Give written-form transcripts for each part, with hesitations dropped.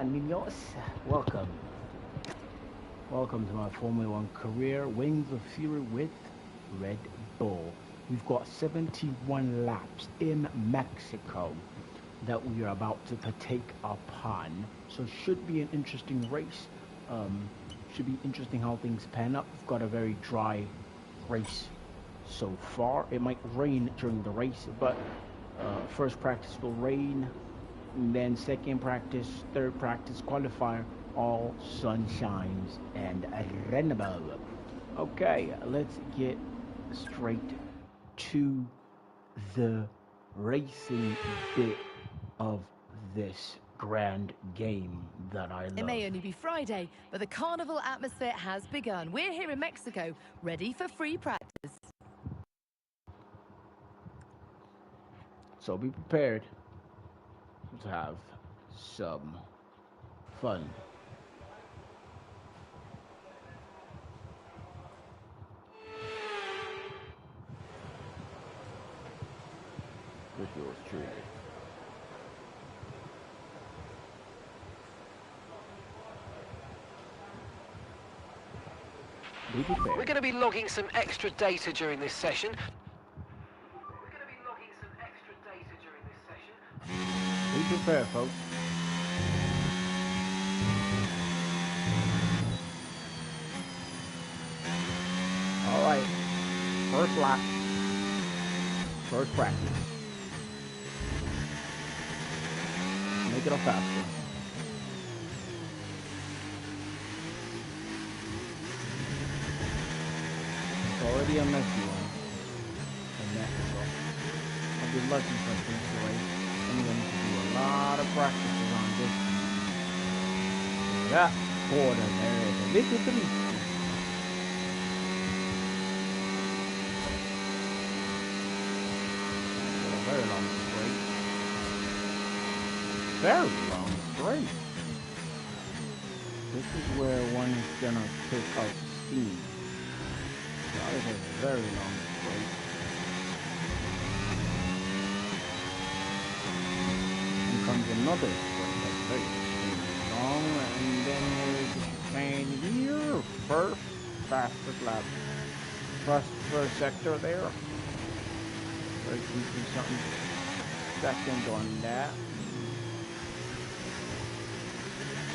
niños? Welcome. Welcome to my Formula One career. Wings of Fury with Red Bull. We've got 71 laps in Mexico that we are about to partake upon. So should be an interesting race. Should be interesting how things pan up. We've got a very dry race so far. It might rain during the race, but first practice will rain, and then second practice, third practice, qualifier, all sunshines and rainbow. Okay, let's get straight to the racing bit of this grand game that I love. It may only be Friday, but the carnival atmosphere has begun. We're here in Mexico, ready for free practice. So be prepared to have some fun. With yours truly. Be prepared. We're going to be logging some extra data during this session. Be prepared, folks. All right. First lap. First practice. Make it a faster. It's already a messy one. And that is all. I'll be lucky for this race. I'm going to do a lot of practices on this. That border there is a little bit. A very long straight. Very long straight. This is where one is gonna pick up steam. That is a very long straight. Comes another straight that's very long, and then there's the chicane here. First fastest lap. First sector there. Very decent something. Second on that.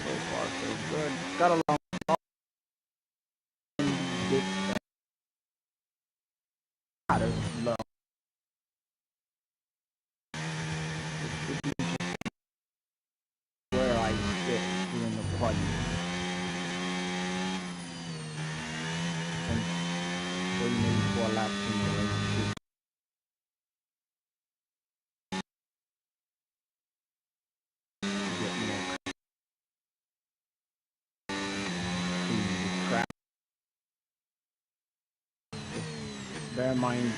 So far so good. Got a long long. Where I sit during the party. And 3 maybe 4 laps in the race. Bear in mind,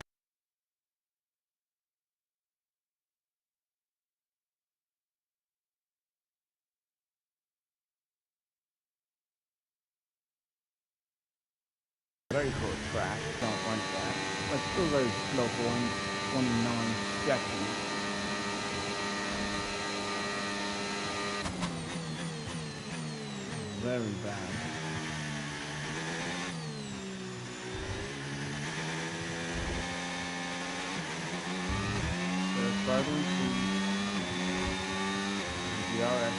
very short track, don't want that, but still very slow going, 29 seconds. Very bad. Starting to DRS.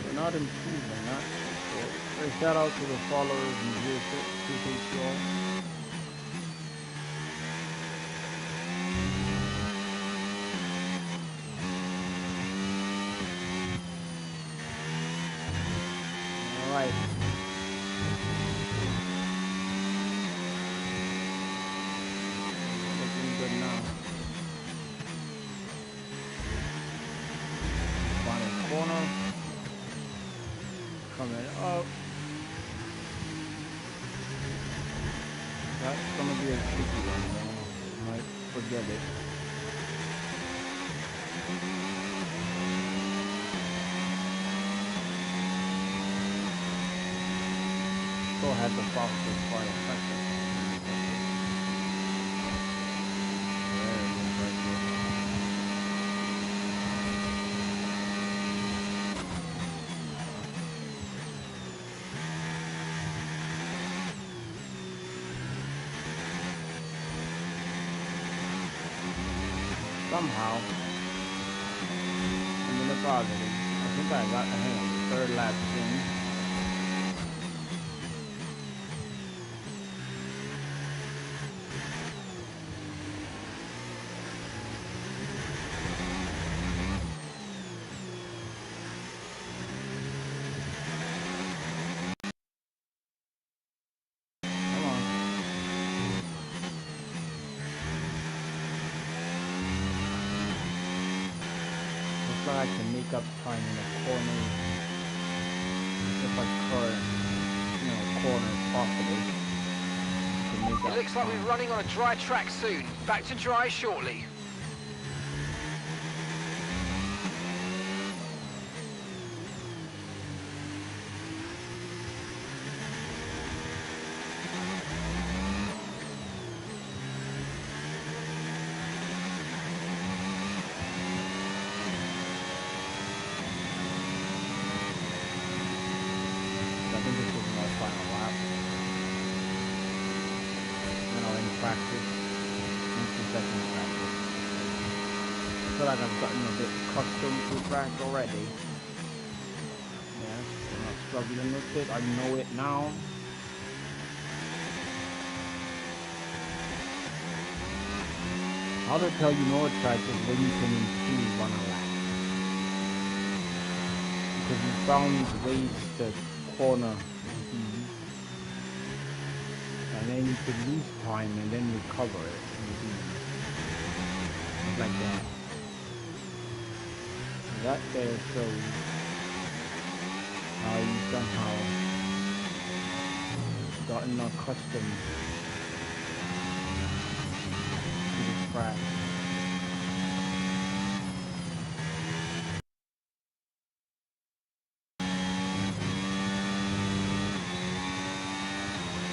We're not improving, huh? So, shout out to the followers and viewers. Appreciate you all. Right. Looking good now. Final corner. Coming up. That's gonna be a tricky one, though. Might forget it. Trovo had the fastest final factor. Somehow, I'm in the positive. I think I got the hang of the third lap thing. I can make up time in the corner if I current, corner if possible. It looks like we're running on a dry track soon. Back to dry shortly. I feel like I've gotten a bit accustomed to the track already. Yes, I'm not struggling with it. I know it now. How to tell you know a track is when you can improve on a lap. Because you found ways to corner and then you could lose time and then recover it. Like that. That there shows how you somehow gotten accustomed to the track.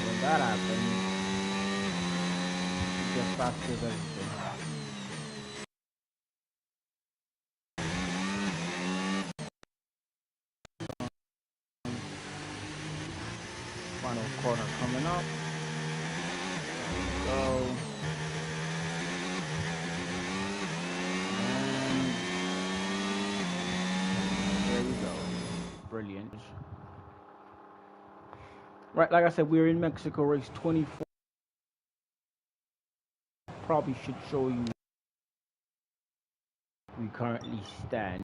When that happens, you get faster than everything. Final corner coming up. There we go. And there we go. Brilliant. Right, like I said, we're in Mexico race 24. Probably should show you where we currently stand.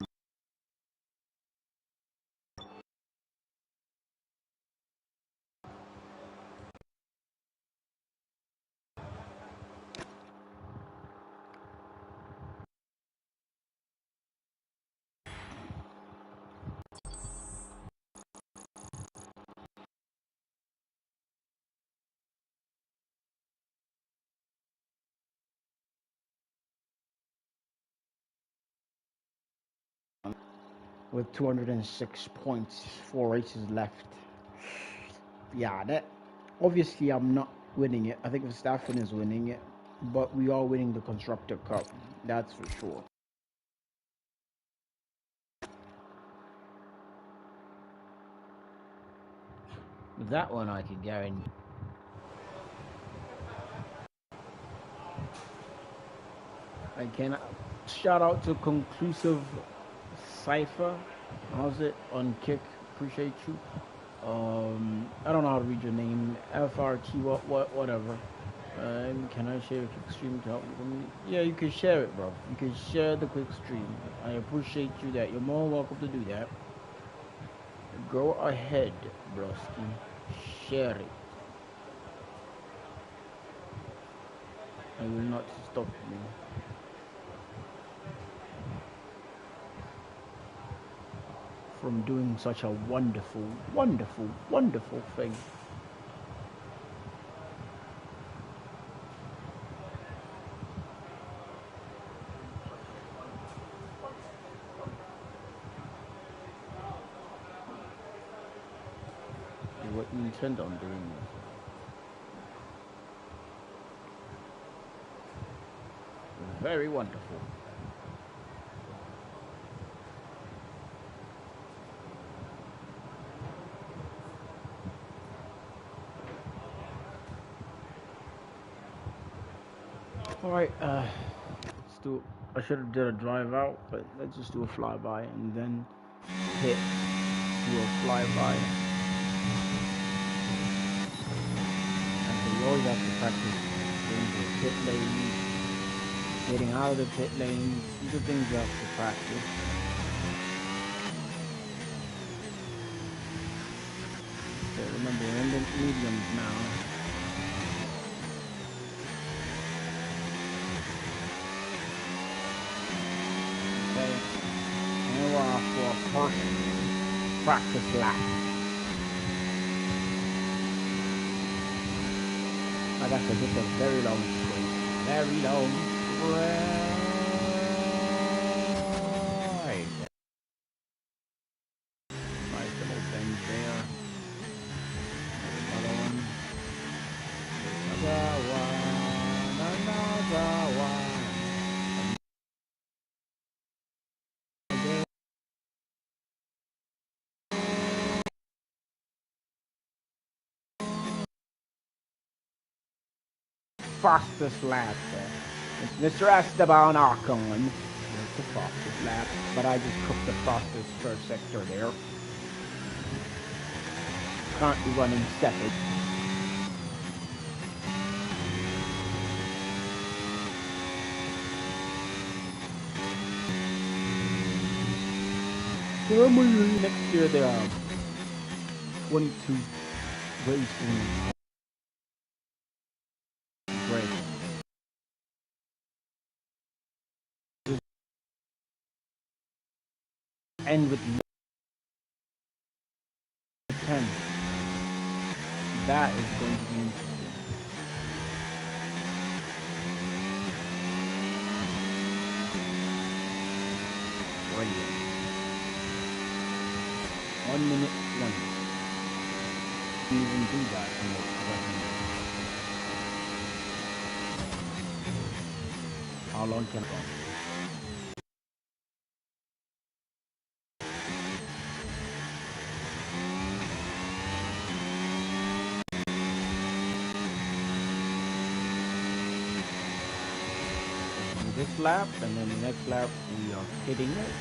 With 206 points, 4 races left. Yeah, that obviously I'm not winning it. I think Verstappen is winning it, but we are winning the Constructor Cup. That's for sure. That one I can guarantee. I can shout out to Conclusive Cypher. How's it on Kick? Appreciate you. I don't know how to read your name. FRT, whatever. Can I share a quick stream to help me? Yeah, you can share it, bro. You can share the quick stream. I appreciate you that. You're more welcome to do that. Go ahead, broski. Share it. I will not stop you. From doing such a wonderful, wonderful, wonderful thing. What you intend on doing this. Very wonderful. All right, let's do. I should have did a drive out, but let's just do a flyby and then hit. Do a flyby. And so you always have to practice going to the pit lane, getting out of the pit lane. These are things you have to practice. So remember, we're in the mediums now. Okay, and we're off for a first practice lap. Like I said, this is a very long straight. Very long straight. Nice little bend there. Another one. Another one. Fastest lap there. It's Mr. Esteban Ocon. It's the fastest lap, but I just took the fastest first sector there. Currently running second. Next year there are 22 racing. Great. End with 10. That is going to be interesting. Brilliant. 1 minute 20. You even do that in the How long can I go? This lap, and then the next lap we are hitting it.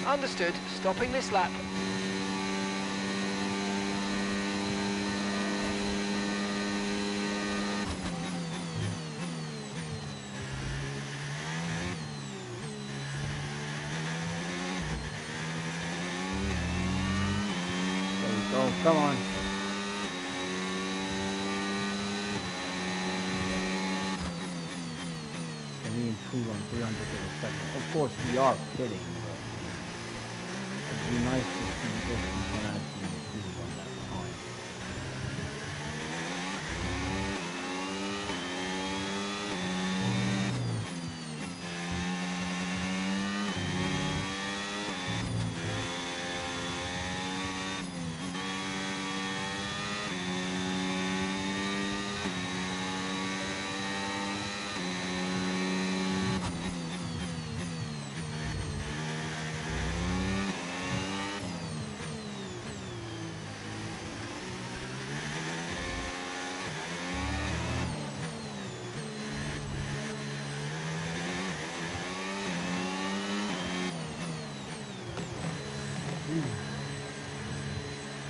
Understood. Stopping this lap. There we go. Come on. Can we improve on 300 of a second? Of course, we are pitting. It'd be nice to see if we can actually improve on that time.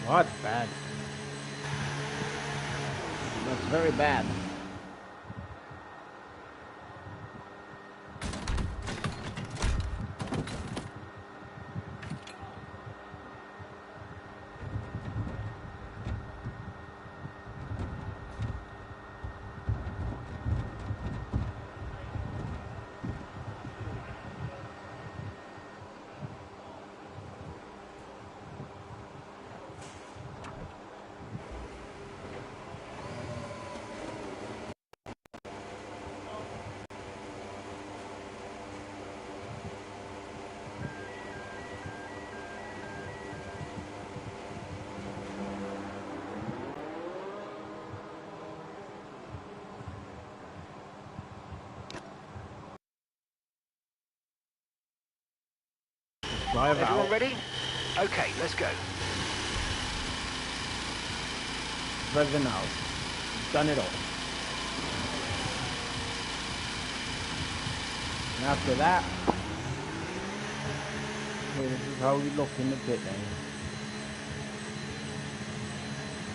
Oh, that's bad. That's very bad. Drive Everyone out. ready? Okay, let's go. Driving out. Done it all. And after that, okay, this is how we look in the pit lane.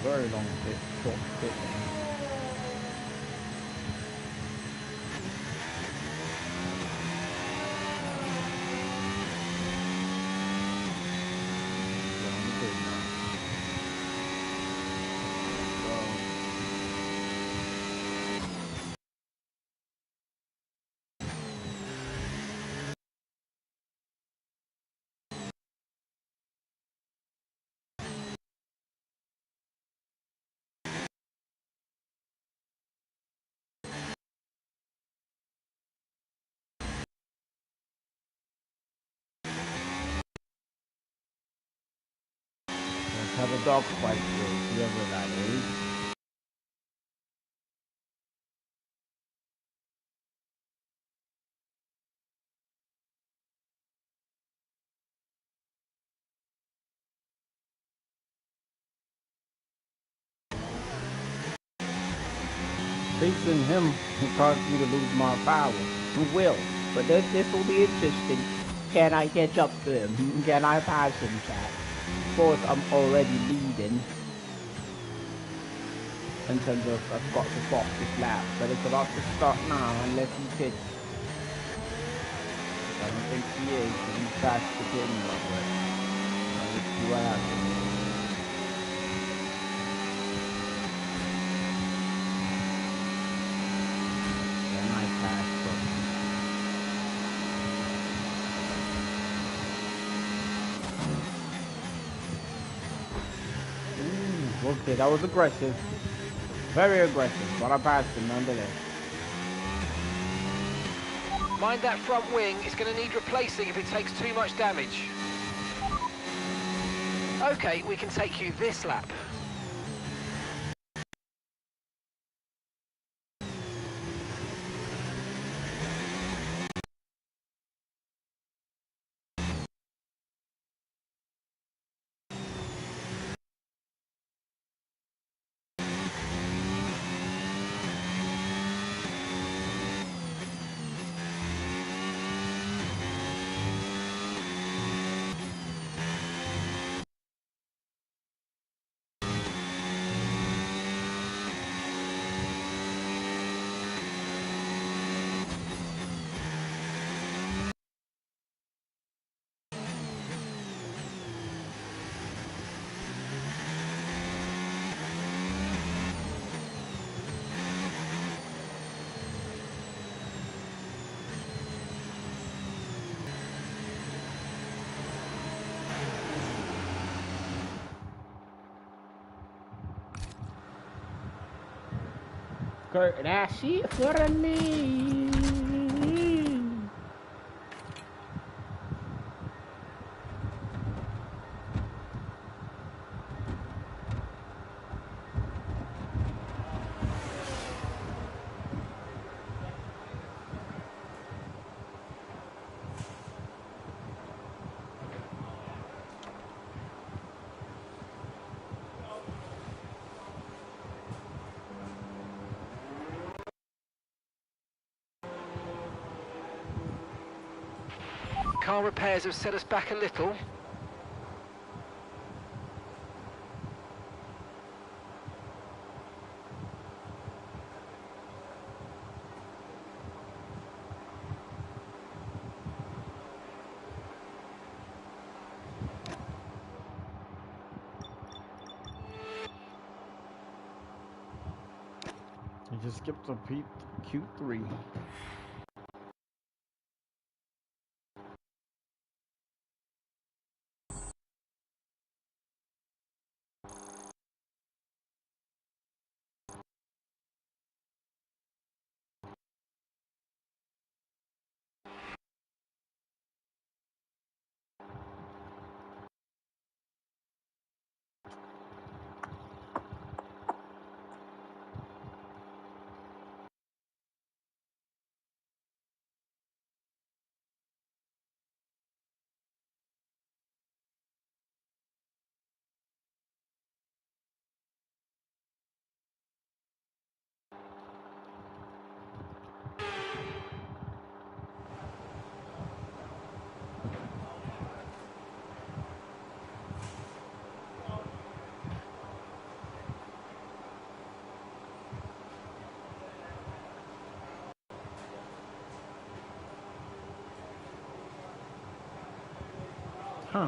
Very long pit, short pit lane. Let's have a dog fight with whoever that is. Facing him will cause me to lose my power. It will. But this will be interesting. Can I catch up to him? Can I pass him, chat? Of course, I'm already leading. In terms of I've got to box this lap. But it's about to start now unless he pits. I don't think he is, because he's past the pin but let's see what happens. Okay, that was aggressive. Very aggressive, but I passed him nonetheless. Mind that front wing, it's going to need replacing if it takes too much damage. Okay, we can take you this lap. Kurt, that's it for me. Car repairs have set us back a little. just skipped a Q3. Huh.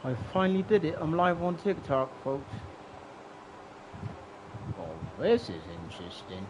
I finally did it. I'm live on TikTok, folks. Oh, this is interesting.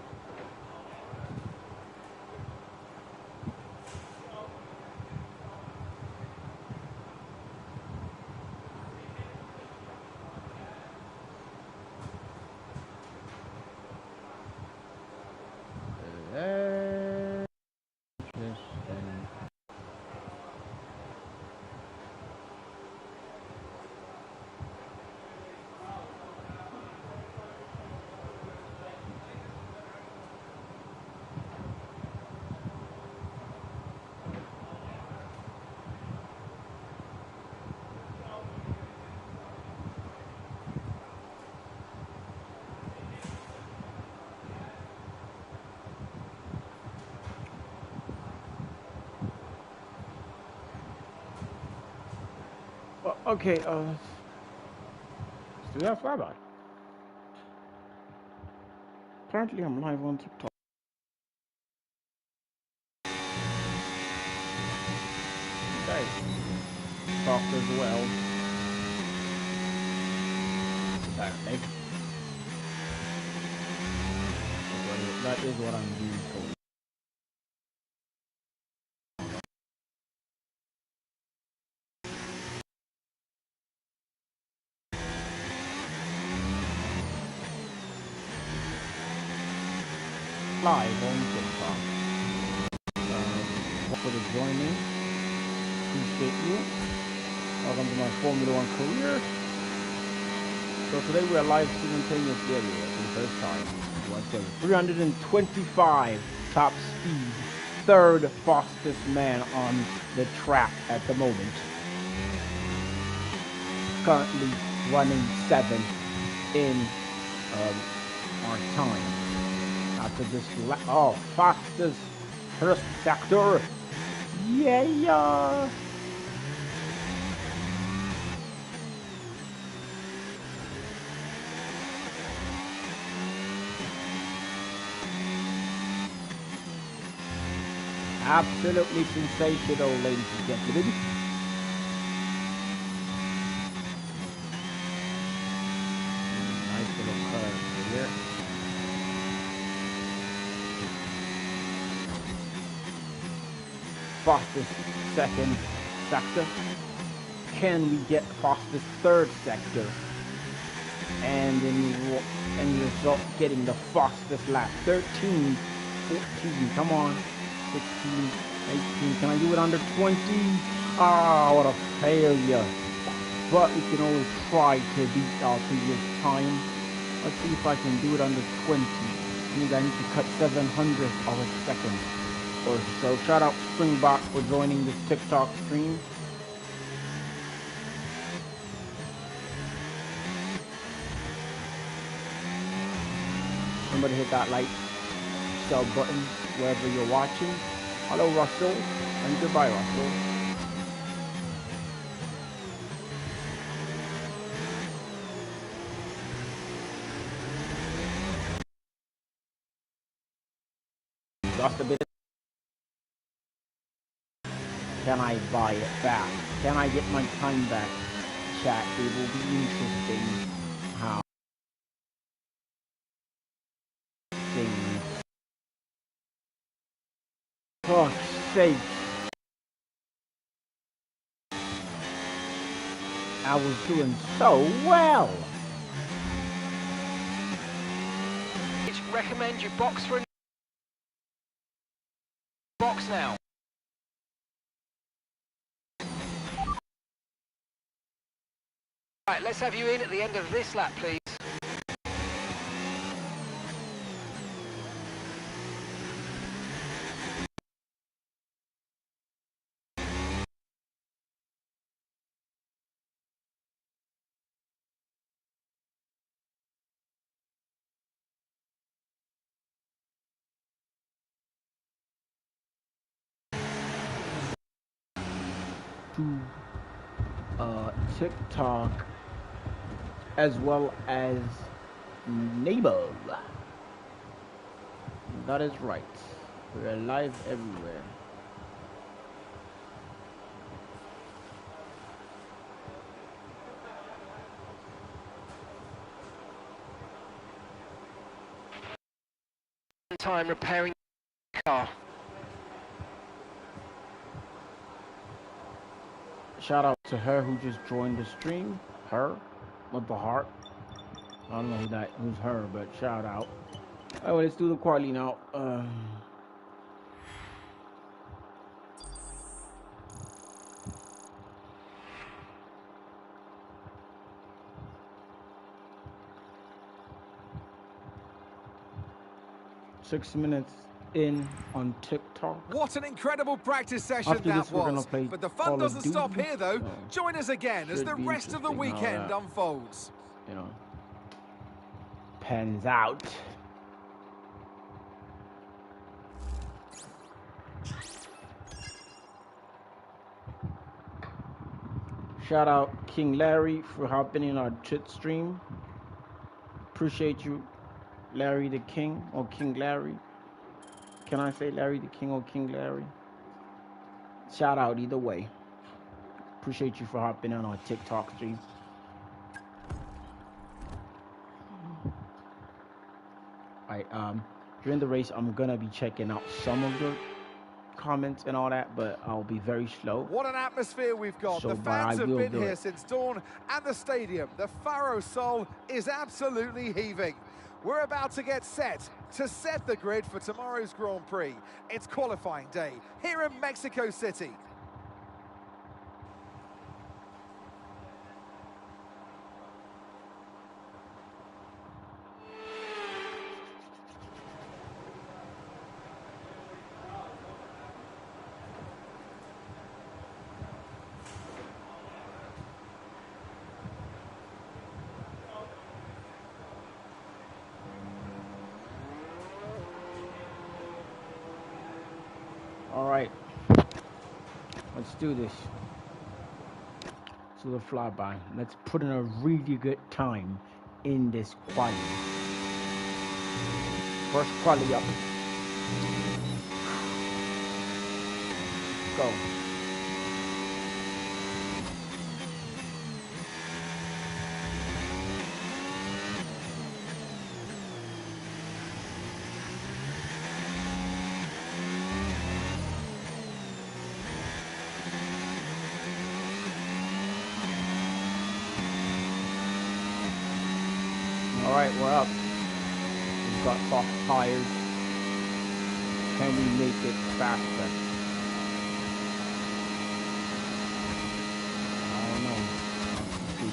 Okay, let's do that flyby. Apparently I'm live on TikTok. Okay. Talk as well. Apparently. That is what I'm being told. Live on TikTok. For the joining. Appreciate you. Welcome to my Formula One career. So today we are live simultaneously everywhere for the first time. 325 top speed. Third fastest man on the track at the moment. Currently running 7 in our time. After this fastest first sector. Yeah. Absolutely sensational, ladies and gentlemen. Nice little curve here. Fastest second sector. Can we get fastest third sector? And in result, getting the fastest lap. 13, 14, come on. 16, 18, can I do it under 20? Ah, what a failure. But we can always try to beat our previous time. Let's see if I can do it under 20. I think I need to cut 700 of a second or so. Shout out Springbok for joining this TikTok stream. Remember to hit that like, sub button wherever you're watching. Hello Russell, and goodbye Russell. Lost a bit can I buy it back? Can I get my time back? Chat, it will be interesting how things. For sake. I was doing so well. Recommend you box for a box now. Right, let's have you in at the end of this lap, please. To TikTok as well as Nimo. That is right. We're live everywhere. Time repairing the car. Shout out to her who just joined the stream. Her with the heart. I don't know who's her, but shout out. Oh, let's do the quality now. Six minutes in on TikTok. What an incredible practice session that was. But the fun doesn't stop here, though. So join us again as the rest of the weekend unfolds. You know, pans out. Shout out King Larry for hopping in our chit stream. Appreciate you, Larry the King, or King Larry. Can I say Larry the King or King Larry? Shout out either way. Appreciate you for hopping in on our TikTok stream. Alright, during the race I'm gonna be checking out some of the comments and all that, but I'll be very slow. What an atmosphere we've got. The fans have been here since dawn, and the stadium, the Faro Sol, is absolutely heaving. We're about to get set to set the grid for tomorrow's Grand Prix. It's qualifying day here in Mexico City. Alright, let's do this. To the flyby. Let's put in a really good time in this quali. First quali up. Go. Alright, we're up. We've got soft tires. Can we make it faster? I don't know. Let's see.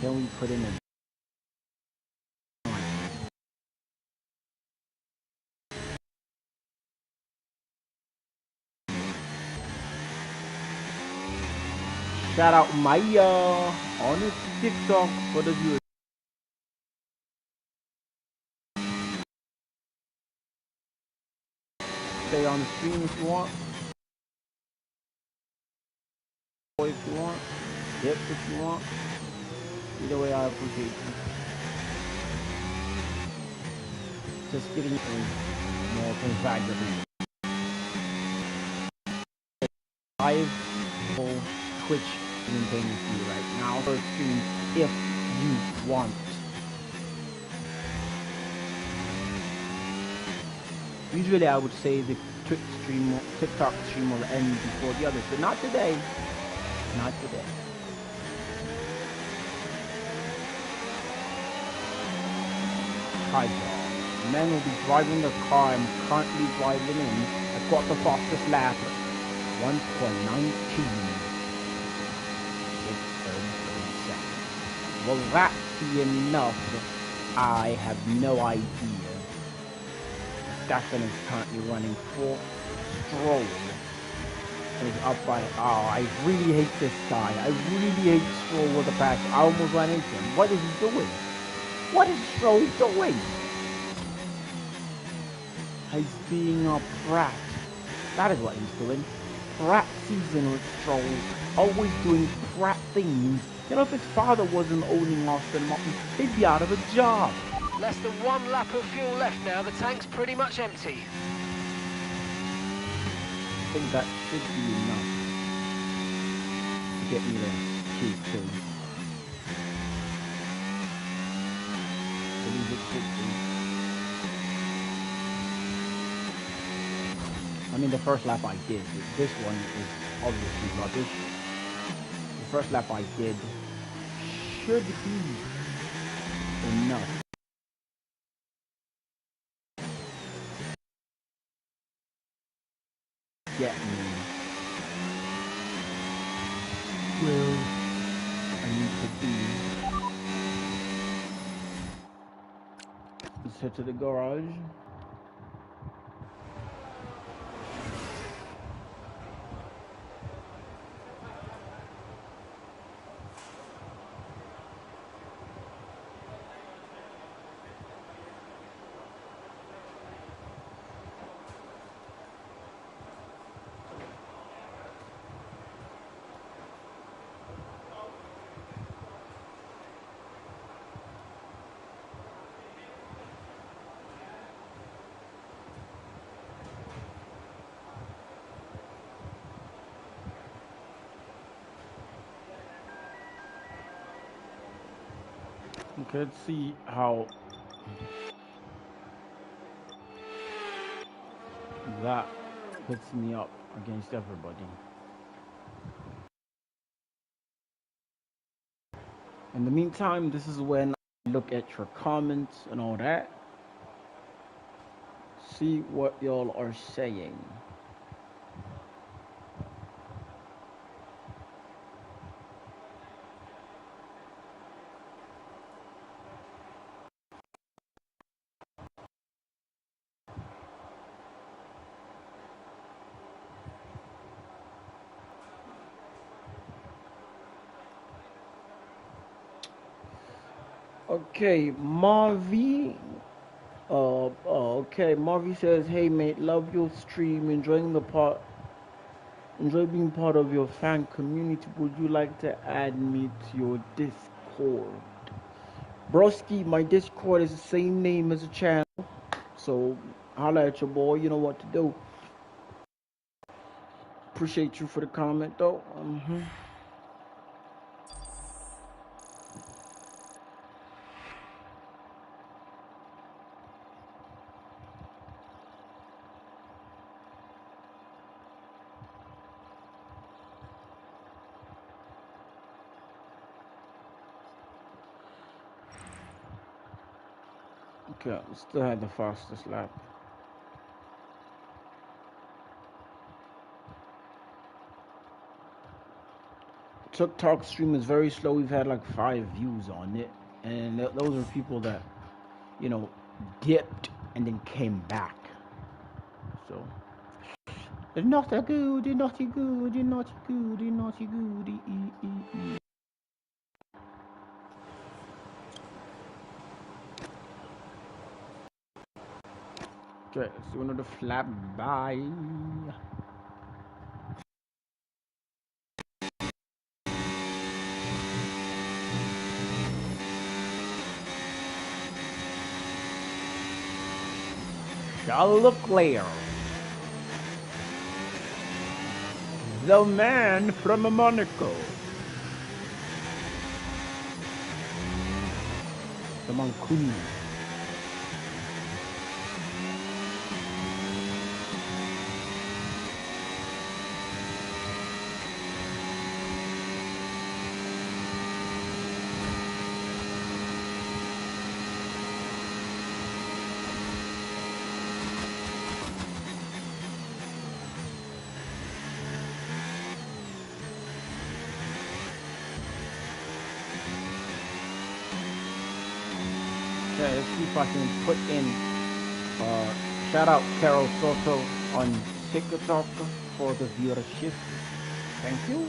Can we put in a shout out Maya on the TikTok for the viewers. Stay on the stream if you want. If you want. Dip if you want. Either way, I appreciate you. Just getting more things back to me. live full Twitch simultaneously right now for stream if you want. Usually I would say the TikTok stream will end before the others, but not today. Not today. Hi y'all. Men will be driving the car I'm currently driving in. I got the fastest lap. 1.19. 6:37. Will that be enough? I have no idea. Stefan is currently running for Stroll. And he's up by, oh, I really hate this guy. I really hate Stroll with a passion. I almost ran into him. What is he doing? What is Stroll doing? He's being a brat. That is what he's doing. Brat season with Stroll. Always doing brat things. You know, if his father wasn't owning Aston Martin, he'd be out of a job. Less than 1 lap of fuel left now. The tank's pretty much empty. I think that should be enough to get me to Q2. Believe it should be. I mean, the first lap I did. This one is obviously rubbish. The first lap I did should be enough. Get me where I need to be. Let's head to the garage. Okay, let's see how that puts me up against everybody. In the meantime, this is when I look at your comments and all that. See what y'all are saying. Okay, Marvi. Okay, Marvi says, "Hey mate, love your stream, enjoy being part of your fan community. Would you like to add me to your Discord?" Broski, my Discord is the same name as the channel, so holla at your boy. You know what to do. Appreciate you for the comment though. Okay, still had the fastest lap. TikTok stream is very slow. We've had like 5 views on it, and those are people that, you know, dipped and then came back. So it's not a goody, naughty goody, naughty goody, naughty goody. Okay, let's do another flap by. Charles Leclerc. The man from Monaco. The Mancunian. Okay, let's see if I can put in shout out Carol Soto on TikTok for the viewership. Thank you.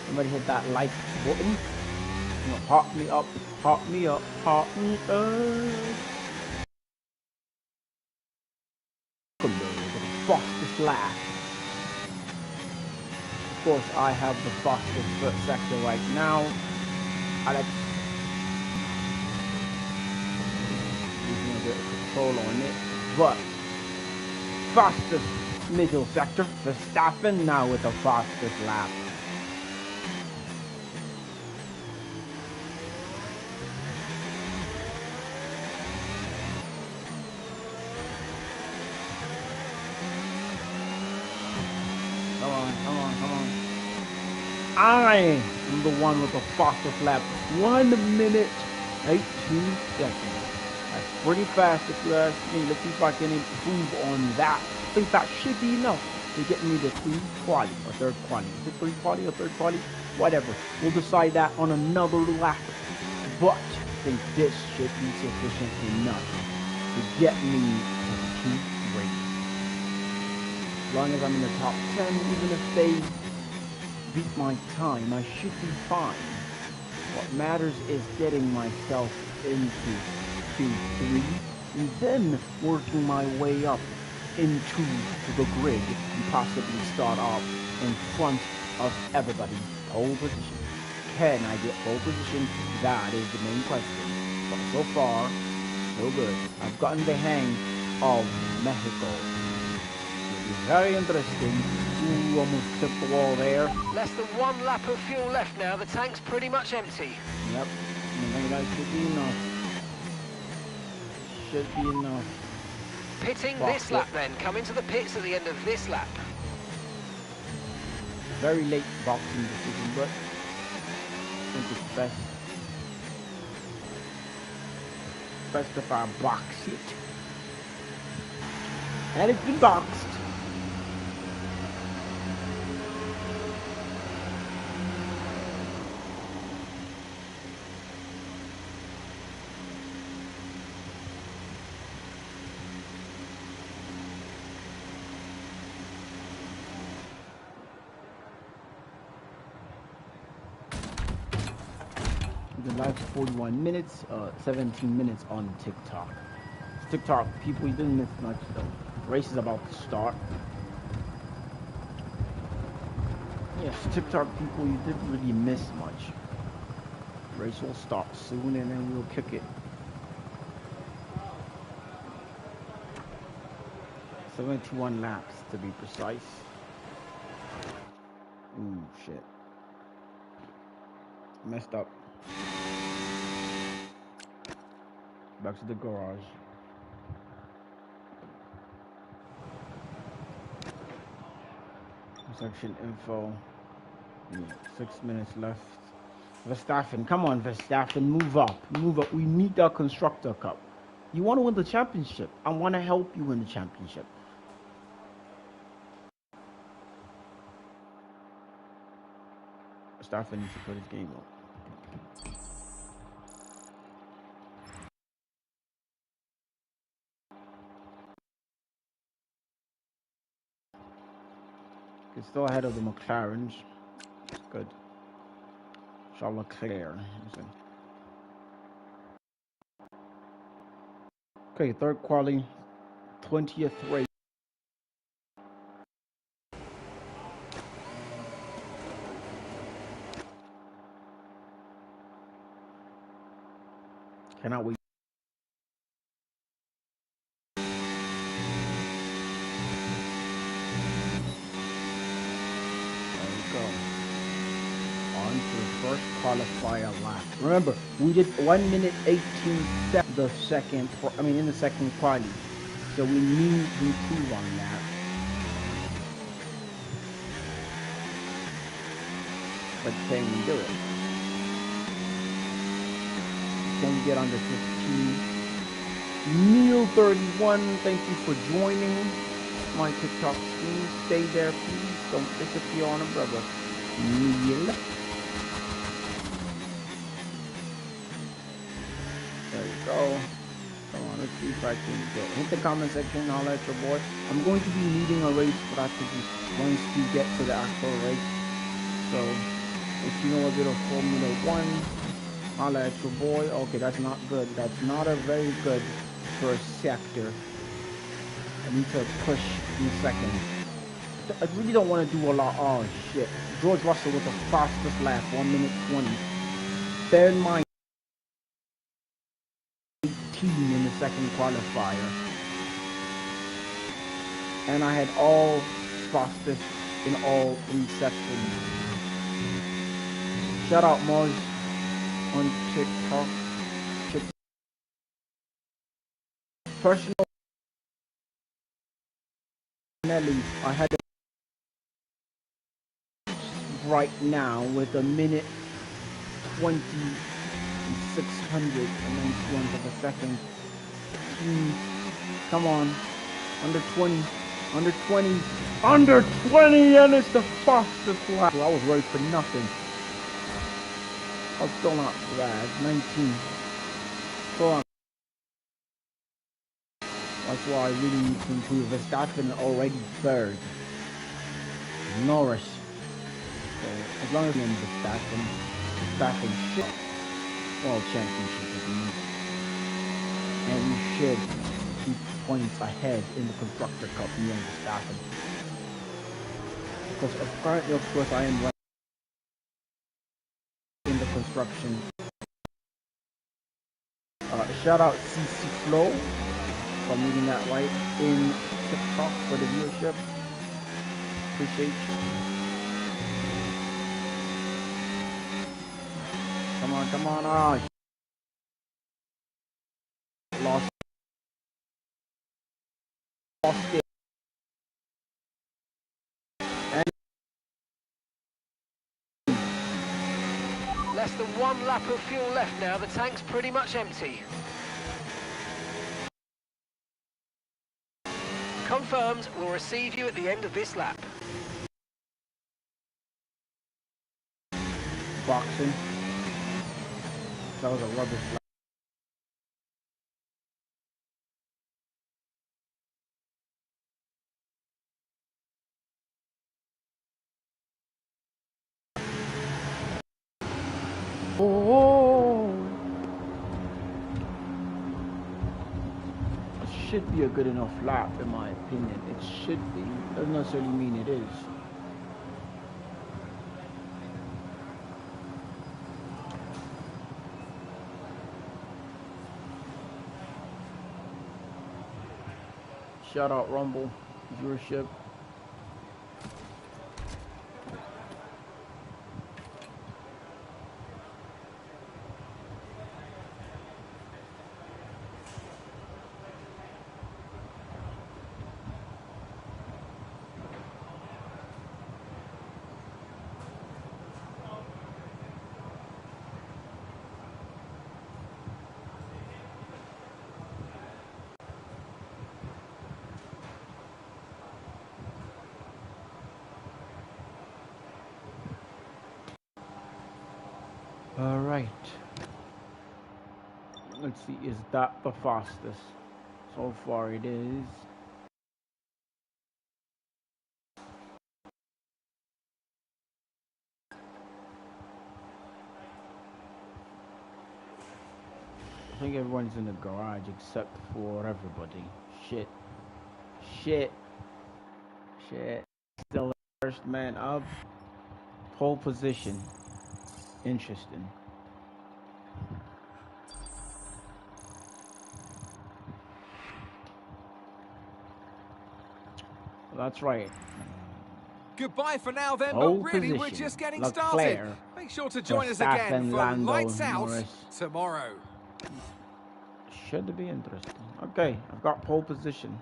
Somebody hit that like button. You know, hot me up, hot me up, hot me up. The fastest lap. Of course, I have the fastest foot sector right now. Alex. Using a bit of control on it, but fastest middle sector, Verstappen now with the fastest lap. Come on, come on, come on. I am the one with the fastest lap. 1 minute, 18 seconds. That's pretty fast if you ask me. Let's see if I can improve on that. I think that should be enough to get me the 3 quali or 3rd quali. Is it 3 quali or 3rd quali? Whatever. We'll decide that on another lap. But I think this should be sufficient enough to get me to the 2 race. As long as I'm in the top 10, even if they beat my time, I should be fine. What matters is getting myself into Q3 and then working my way up into the grid and possibly start off in front of everybody. Pole position. Can I get pole position? That is the main question. But so far, so good. I've gotten the hang of Mexico. It is very interesting. Ooh, almost clipped the wall there. Less than 1 lap of fuel left now. The tank's pretty much empty. Yep. I think that should be enough. Should be enough. Pitting this lap then. Come into the pits at the end of this lap. Very late boxing decision, but I think it's best. Best if I box it. And it's been boxed. The live's 41 minutes, 17 minutes on TikTok. TikTok people, you didn't miss much though. Race is about to start. Yes, TikTok people, you didn't really miss much. Race will start soon and then we'll kick it. 71 laps to be precise. Ooh, shit. Messed up. Back to the garage. Section info. 6 minutes left. Verstappen, come on, Verstappen, move up, move up. We need our Constructor Cup. You want to win the championship. I want to help you win the championship. Verstappen needs to put his game up. It's still ahead of the McLarens. It's good. Charles Leclerc. Okay, 3rd quali, 20th race. Cannot wait. go. On to the first qualifier lap. Remember, we did 1 minute 18 seconds the second, in the second quali. So we need to improve on that. But can we do it? Can we get under 15? Neil31, thank you for joining my TikTok stream. Stay there, please. Don't disappear on a brother. Neil. There you go. Come on, let's see if I can get. Hit the comment section, holla at your boy. I'm going to be needing a race strategy once we get to the actual race. So, if you know a bit of Formula 1, holla at your boy. Okay, that's not good. That's not a very good first sector. I need to push in second. I really don't want to do a lot. Oh, shit. George Russell with the fastest lap, 1 minute 20. Bear in mind, 18 in the second qualifier. And I had all fastest in all 3 sections. Shout out Mars on TikTok. Personal Nelly, I had right now with a minute 20,691 of a second. Come on, under 20, under 20, under 20, and it's the fastest lap. Well, I was worried for nothing. I was still not bad. 19. So that's why I really need to improve. Verstappen already third. Norris. So as long as I'm Verstappen shit. World Championship is easy. And you should keep points ahead in the Constructor Cup, me and Verstappen. Because currently, of course, I am right in the construction. Shout out CC Flow. If I'm reading that right, in TikTok for the viewership. Appreciate you. Come on, come on. Ah, lost it. And less than 1 lap of fuel left now. The tank's pretty much empty. Confirmed, we'll receive you at the end of this lap. Boxing. That was a rubbish lap. Oh! It should be a good enough lap, in my opinion. It should be. Doesn't necessarily mean it is. Shout out Rumble viewership. All right. Let's see, is that the fastest? So far it is. I think everyone's in the garage except for everybody. Shit. Shit. Shit. Still the first man up. Pole position. Interesting. That's right. Goodbye for now then, Pole but really position. we're just getting Leclerc, started. Make sure to join us Verstappen, again for Lando Lights Out Norris. tomorrow. Should be interesting. Okay, I've got pole position.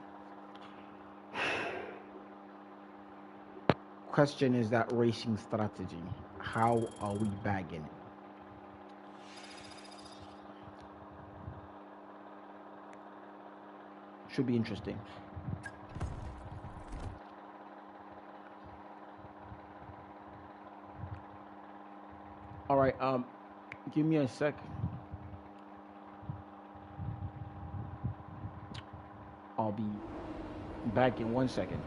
Question is that racing strategy. How are we bagging it? Should be interesting. All right, give me a sec. I'll be back in 1 second.